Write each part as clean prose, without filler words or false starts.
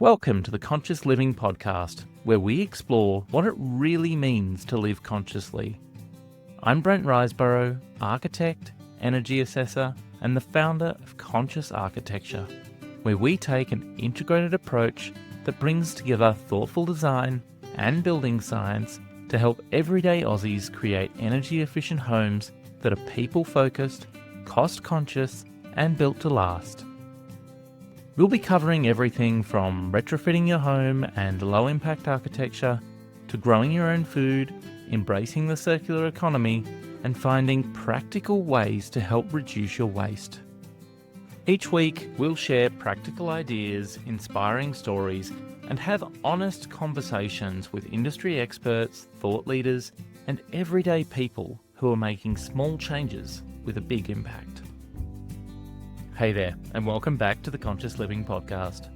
Welcome to the Conscious Living Podcast, where we explore what it really means to live consciously. I'm Brent Riseborough, architect, energy assessor, and the founder of Conscious Architecture, where we take an integrated approach that brings together thoughtful design and building science to help everyday Aussies create energy-efficient homes that are people-focused, cost-conscious, and built to last. We'll be covering everything from retrofitting your home and low-impact architecture to growing your own food, embracing the circular economy, and finding practical ways to help reduce your waste. Each week, we'll share practical ideas, inspiring stories, and have honest conversations with industry experts, thought leaders, and everyday people who are making small changes with a big impact. Hey there, and welcome back to the Conscious Living Podcast.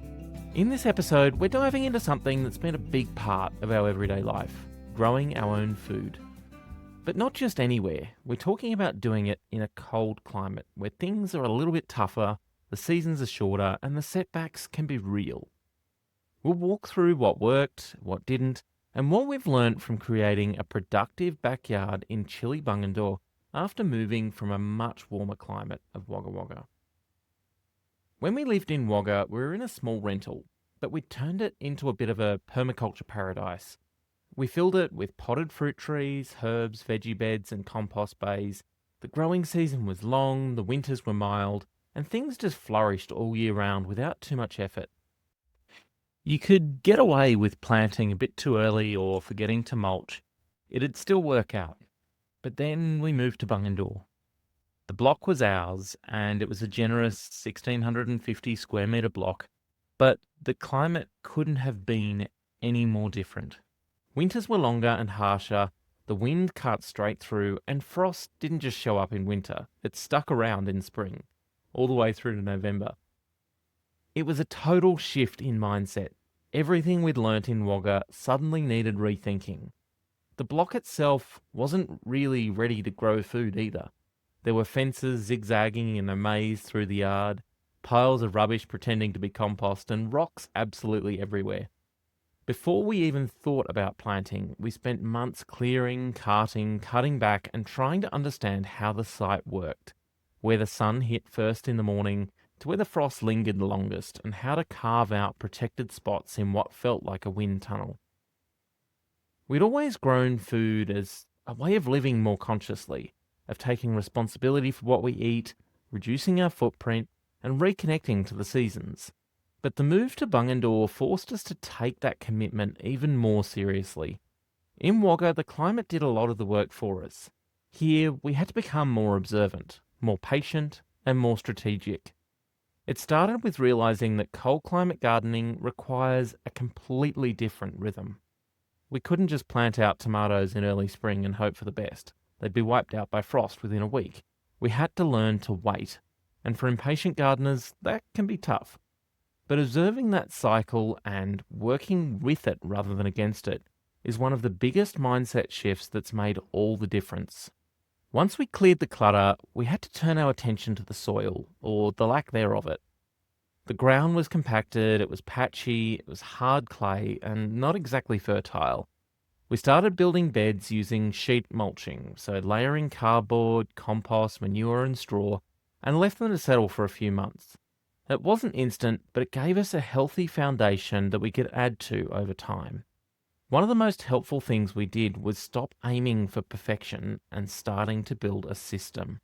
In this episode, we're diving into something that's been a big part of our everyday life, growing our own food. But not just anywhere, we're talking about doing it in a cold climate where things are a little bit tougher, the seasons are shorter, and the setbacks can be real. We'll walk through what worked, what didn't, and what we've learnt from creating a productive backyard in chilly Bungendore after moving from a much warmer climate of Wagga Wagga. When we lived in Wagga, we were in a small rental, but we turned it into a bit of a permaculture paradise. We filled it with potted fruit trees, herbs, veggie beds, and compost bays. The growing season was long, the winters were mild, and things just flourished all year round without too much effort. You could get away with planting a bit too early or forgetting to mulch. It'd still work out. But then we moved to Bungendore. The block was ours, and it was a generous 1,650 square metre block, but the climate couldn't have been any more different. Winters were longer and harsher, the wind cut straight through, and frost didn't just show up in winter, it stuck around in spring, all the way through to November. It was a total shift in mindset. Everything we'd learnt in Wagga suddenly needed rethinking. The block itself wasn't really ready to grow food either. There were fences zigzagging in a maze through the yard, piles of rubbish pretending to be compost, and rocks absolutely everywhere. Before we even thought about planting, we spent months clearing, carting, cutting back, and trying to understand how the site worked, where the sun hit first in the morning to where the frost lingered longest, and how to carve out protected spots in what felt like a wind tunnel. We'd always grown food as a way of living more consciously, of taking responsibility for what we eat, reducing our footprint, and reconnecting to the seasons. But the move to Bungendore forced us to take that commitment even more seriously. In Wagga, the climate did a lot of the work for us. Here, we had to become more observant, more patient, and more strategic. It started with realising that cold climate gardening requires a completely different rhythm. We couldn't just plant out tomatoes in early spring and hope for the best. They'd be wiped out by frost within a week. We had to learn to wait. And for impatient gardeners, that can be tough. But observing that cycle and working with it rather than against it is one of the biggest mindset shifts that's made all the difference. Once we cleared the clutter, we had to turn our attention to the soil, or the lack thereof it. The ground was compacted, it was patchy, it was hard clay, and not exactly fertile. We started building beds using sheet mulching, so layering cardboard, compost, manure and straw, and left them to settle for a few months. It wasn't instant, but it gave us a healthy foundation that we could add to over time. One of the most helpful things we did was stop aiming for perfection and starting to build a system.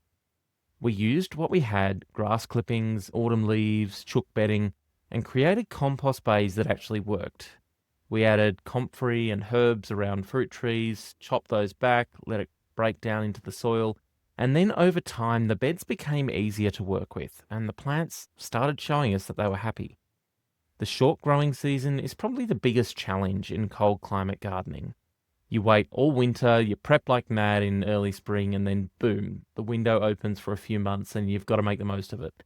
We used what we had, grass clippings, autumn leaves, chook bedding, and created compost bays that actually worked. We added comfrey and herbs around fruit trees, chopped those back, let it break down into the soil, and then over time the beds became easier to work with, and the plants started showing us that they were happy. The short growing season is probably the biggest challenge in cold climate gardening. You wait all winter, you prep like mad in early spring, and then boom, the window opens for a few months and you've got to make the most of it.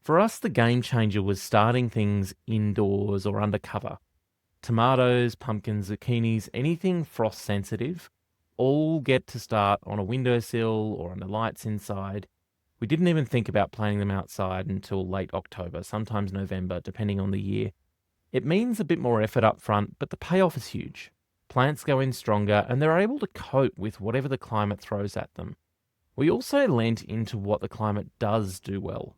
For us, the game changer was starting things indoors or under cover. Tomatoes, pumpkins, zucchinis, anything frost sensitive, all get to start on a windowsill or under lights inside. We didn't even think about planting them outside until late October, sometimes November, depending on the year. It means a bit more effort up front, but the payoff is huge. Plants go in stronger and they're able to cope with whatever the climate throws at them. We also lent into what the climate does do well.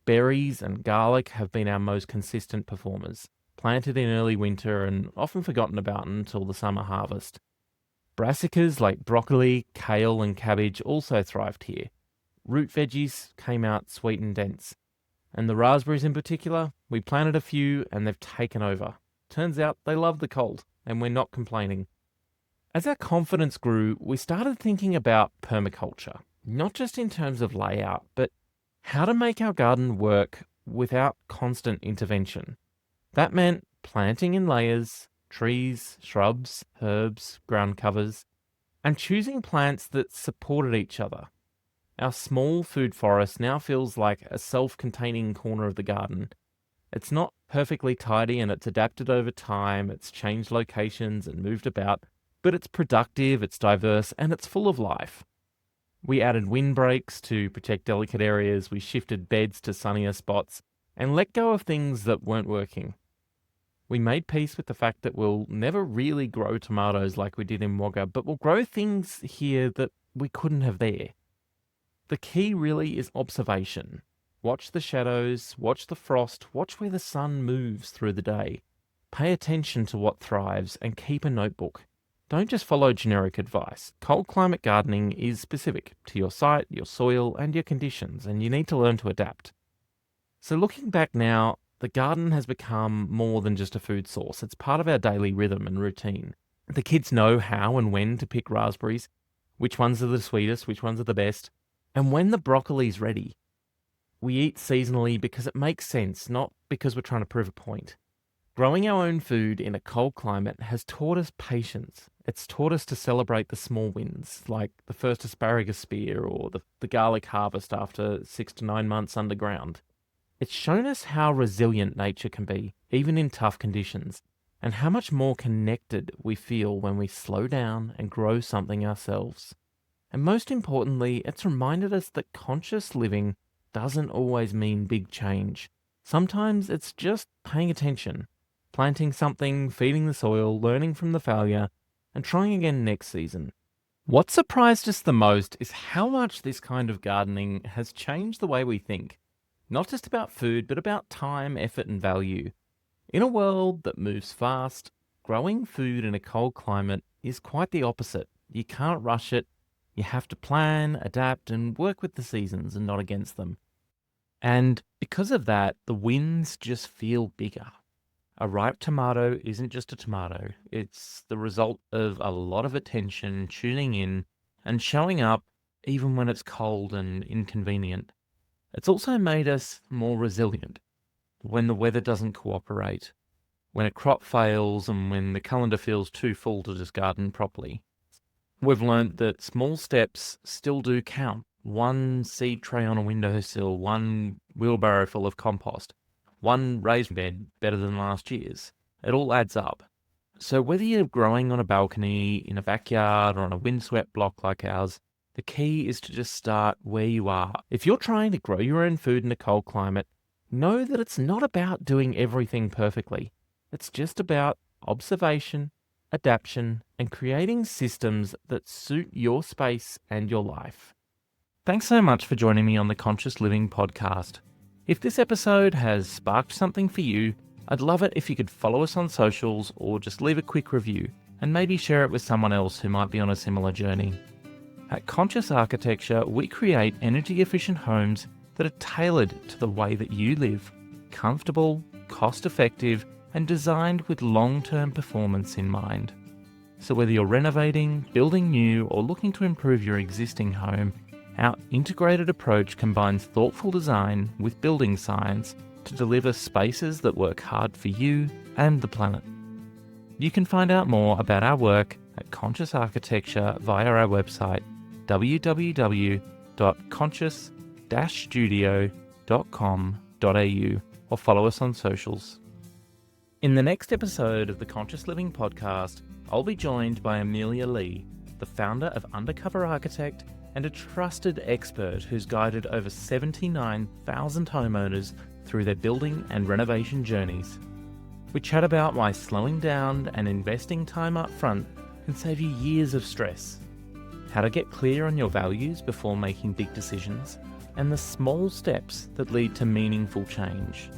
Berries and garlic have been our most consistent performers, planted in early winter and often forgotten about until the summer harvest. Brassicas like broccoli, kale and cabbage also thrived here. Root veggies came out sweet and dense. And the raspberries in particular, we planted a few and they've taken over. Turns out they love the cold and we're not complaining. As our confidence grew, we started thinking about permaculture, not just in terms of layout, but how to make our garden work without constant intervention. That meant planting in layers, trees, shrubs, herbs, ground covers, and choosing plants that supported each other. Our small food forest now feels like a self-containing corner of the garden. It's not perfectly tidy and it's adapted over time, it's changed locations and moved about, but it's productive, it's diverse, and it's full of life. We added windbreaks to protect delicate areas, we shifted beds to sunnier spots, and let go of things that weren't working. We made peace with the fact that we'll never really grow tomatoes like we did in Wagga, but we'll grow things here that we couldn't have there. The key really is observation. Watch the shadows, watch the frost, watch where the sun moves through the day. Pay attention to what thrives and keep a notebook. Don't just follow generic advice. Cold climate gardening is specific to your site, your soil, and your conditions, and you need to learn to adapt. So looking back now, the garden has become more than just a food source. It's part of our daily rhythm and routine. The kids know how and when to pick raspberries, which ones are the sweetest, which ones are the best, and when the broccoli's ready. We eat seasonally because it makes sense, not because we're trying to prove a point. Growing our own food in a cold climate has taught us patience. It's taught us to celebrate the small wins, like the first asparagus spear or the garlic harvest after 6 to 9 months underground. It's shown us how resilient nature can be, even in tough conditions, and how much more connected we feel when we slow down and grow something ourselves. And most importantly, it's reminded us that conscious living doesn't always mean big change. Sometimes it's just paying attention, planting something, feeding the soil, learning from the failure, and trying again next season. What surprised us the most is how much this kind of gardening has changed the way we think. Not just about food, but about time, effort, and value. In a world that moves fast, growing food in a cold climate is quite the opposite. You can't rush it. You have to plan, adapt, and work with the seasons and not against them. And because of that, the wins just feel bigger. A ripe tomato isn't just a tomato. It's the result of a lot of attention, tuning in, and showing up even when it's cold and inconvenient. It's also made us more resilient when the weather doesn't cooperate, when a crop fails, and when the calendar feels too full to just garden properly. We've learnt that small steps still do count. One seed tray on a windowsill, one wheelbarrow full of compost, one raised bed better than last year's. It all adds up. So whether you're growing on a balcony, in a backyard, or on a windswept block like ours, the key is to just start where you are. If you're trying to grow your own food in a cold climate, know that it's not about doing everything perfectly. It's just about observation, adaptation, and creating systems that suit your space and your life. Thanks so much for joining me on the Conscious Living podcast. If this episode has sparked something for you, I'd love it if you could follow us on socials or just leave a quick review and maybe share it with someone else who might be on a similar journey. At Conscious Architecture, we create energy-efficient homes that are tailored to the way that you live, comfortable, cost-effective, and designed with long-term performance in mind. So whether you're renovating, building new, or looking to improve your existing home, our integrated approach combines thoughtful design with building science to deliver spaces that work hard for you and the planet. You can find out more about our work at Conscious Architecture via our website www.conscious-studio.com.au or follow us on socials. In the next episode of the Conscious Living podcast, I'll be joined by Amelia Lee, the founder of Undercover Architect and a trusted expert who's guided over 79,000 homeowners through their building and renovation journeys. We chat about why slowing down and investing time up front can save you years of stress, how to get clear on your values before making big decisions, and the small steps that lead to meaningful change.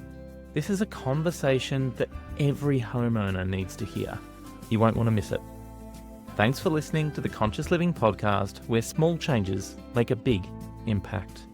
This is a conversation that every homeowner needs to hear. You won't want to miss it. Thanks for listening to the Conscious Living Podcast, where small changes make a big impact.